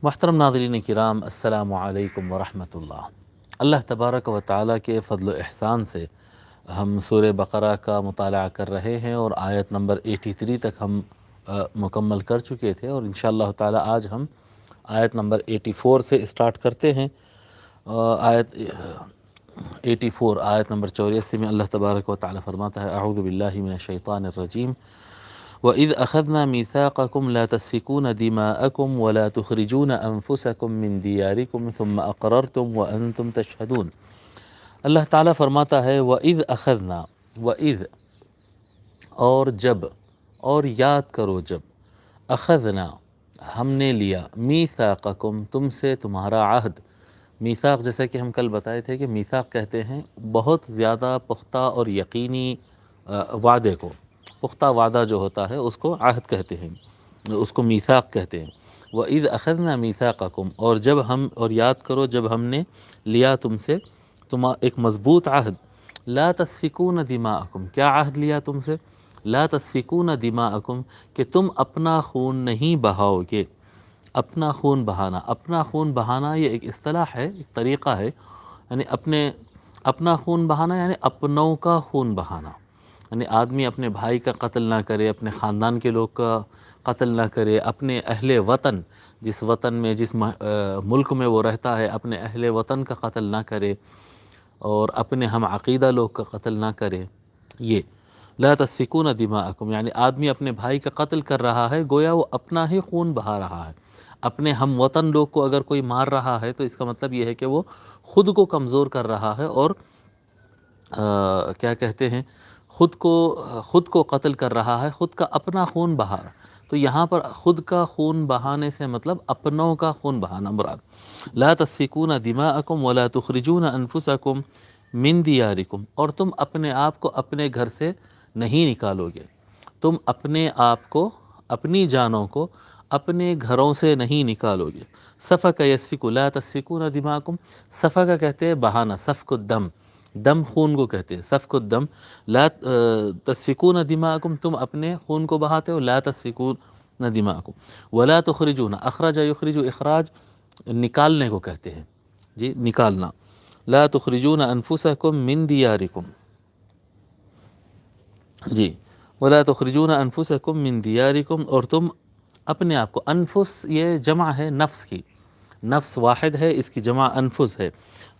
محترم ناظرین کرام، السلام علیکم ورحمۃ اللہ۔ اللہ تبارک و تعالیٰ کے فضل و احسان سے ہم سورہ بقرہ کا مطالعہ کر رہے ہیں اور آیت نمبر 83 تک ہم مکمل کر چکے تھے، اور انشاءاللہ تعالیٰ آج ہم آیت نمبر 84 سے اسٹارٹ کرتے ہیں۔ آیت 84 آیت نمبر 84 میں اللہ تبارک و تعالیٰ فرماتا ہے: اعوذ باللہ من الشیطان الرجیم، وَإِذْ أَخَذْنَا مِيثَاقَكُمْ لَا تَسْفِكُونَ دِمَاءَكُمْ وَلَا تُخْرِجُونَ أَنفُسَكُمْ مِنْ دِيَارِكُمْ ثُمَّ أَقْرَرْتُمْ وَأَنْتُمْ تَشْهَدُونَ۔ اللہ تعالیٰ فرماتا ہے وَإِذْ أَخَذْنَا، وَإِذْ اور جب، اور یاد کرو جب، أَخَذْنَا ہم نے لیا، مِيثَاقَكُمْ تم سے تمہارا عہد۔ میثاق جیسا کہ ہم کل بتائے تھے کہ میثاق کہتے ہیں بہت زیادہ پختہ اور یقینی وعدے کو، پختہ وعدہ جو ہوتا ہے اس کو عہد کہتے ہیں، اس کو میثاق کہتے ہیں۔ وَإِذْ أَخَذْنَا مِيثَاقَكُمْ اور جب ہم، اور یاد کرو جب ہم نے لیا تم سے ایک مضبوط عہد۔ لَا تَسْفِكُونَ دِمَاءَكُمْ کیا عہد لیا تم سے؟ لَا تَسْفِكُونَ دِمَاءَكُمْ کہ تم اپنا خون نہیں بہاؤ گے۔ اپنا خون بہانا، اپنا خون بہانا یہ ایک اصطلاح ہے، ایک طریقہ ہے، یعنی اپنا خون بہانا یعنی اپنوں کا خون بہانا، یعنی آدمی اپنے بھائی کا قتل نہ کرے، اپنے خاندان کے لوگ کا قتل نہ کرے، اپنے اہل وطن، جس وطن میں، جس ملک میں وہ رہتا ہے، اپنے اہل وطن کا قتل نہ کرے، اور اپنے ہم عقیدہ لوگ کا قتل نہ کرے۔ یہ لا تسفکون دماءکم یعنی آدمی اپنے بھائی کا قتل کر رہا ہے، گویا وہ اپنا ہی خون بہا رہا ہے۔ اپنے ہم وطن لوگ کو اگر کوئی مار رہا ہے تو اس کا مطلب یہ ہے کہ وہ خود کو کمزور کر رہا ہے، اور کیا کہتے ہیں، خود کو قتل کر رہا ہے، خود کا اپنا خون بہا رہا ہے۔ تو یہاں پر خود کا خون بہانے سے مطلب اپنوں کا خون بہانا مراد۔ لا تسفکون دماءکم ولا تخرجون انفسکم من دیارکم اور تم اپنے آپ کو اپنے گھر سے نہیں نکالو گے، تم اپنے آپ کو، اپنی جانوں کو اپنے گھروں سے نہیں نکالو گے۔ سفک یسفک، لا تسفکون دماءکم، سفک کہتے ہیں بہانا، سفک الدم، دم خون کو کہتے ہیں، سفک الدم۔ لا تسفکون دماءکم تم اپنے خون کو بہاتے ہو، لا تسفکون دماءکم ولا تخرجون، اخرج یخرج اخراج نکالنے کو کہتے ہیں، جی نکالنا۔ لا تخرجون انفسکم من دیارکم، جی ولا تخرجون انفسکم من دیارکم اور تم اپنے آپ کو، انفس یہ جمع ہے نفس کی، نفس واحد ہے، اس کی جمع انفس ہے۔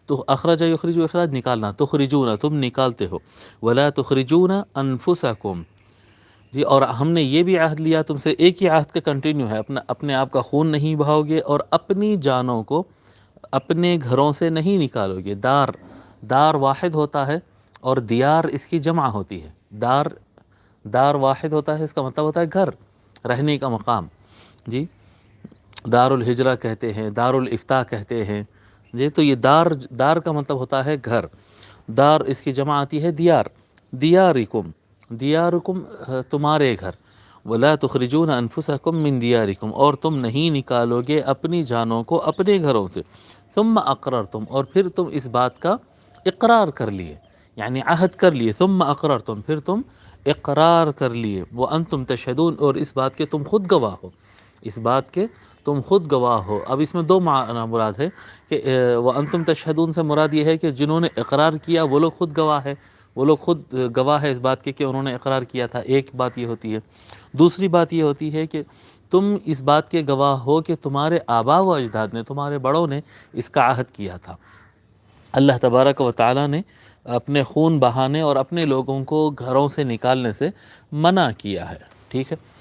تو اخرج یخرج اخراج نکالنا، تخرجون تم نکالتے ہو، ولا تخرجون انفسکم، جی اور ہم نے یہ بھی عہد لیا تم سے، ایک ہی عہد کا کنٹینیو ہے، اپنے آپ کا خون نہیں بہاؤ گے اور اپنی جانوں کو اپنے گھروں سے نہیں نکالو گے۔ دار واحد ہوتا ہے اور دیار اس کی جمع ہوتی ہے۔ دار واحد ہوتا ہے، اس کا مطلب ہوتا ہے گھر، رہنے کا مقام، جی دار الہجرہ کہتے ہیں، دار الافتاء کہتے ہیں، جی تو یہ دار کا مطلب ہوتا ہے گھر۔ دار اس کی جمع آتی ہے دیار، دیارکم تمہارے گھر۔ ولا تخرجون انفسکم من دیارکم اور تم نہیں نکالو گے اپنی جانوں کو اپنے گھروں سے۔ ثم اقررتم اور پھر تم اس بات کا اقرار کر لیے، یعنی عہد کر لیے۔ ثم اقررتم پھر تم اقرار کر لیے، وانتم تشہدون اور اس بات کے تم خود گواہ ہو، اس بات کے تم خود گواہ ہو۔ اب اس میں دو معنی مراد ہے کہ وانتم تشہدون سے مراد یہ ہے کہ جنہوں نے اقرار کیا وہ لوگ خود گواہ ہے، وہ لوگ خود گواہ ہے اس بات کے کہ انہوں نے اقرار کیا تھا، ایک بات یہ ہوتی ہے۔ دوسری بات یہ ہوتی ہے کہ تم اس بات کے گواہ ہو کہ تمہارے آباء و اجداد نے، تمہارے بڑوں نے اس کا عہد کیا تھا۔ اللہ تبارک و تعالیٰ نے اپنے خون بہانے اور اپنے لوگوں کو گھروں سے نکالنے سے منع کیا ہے، ٹھیک ہے۔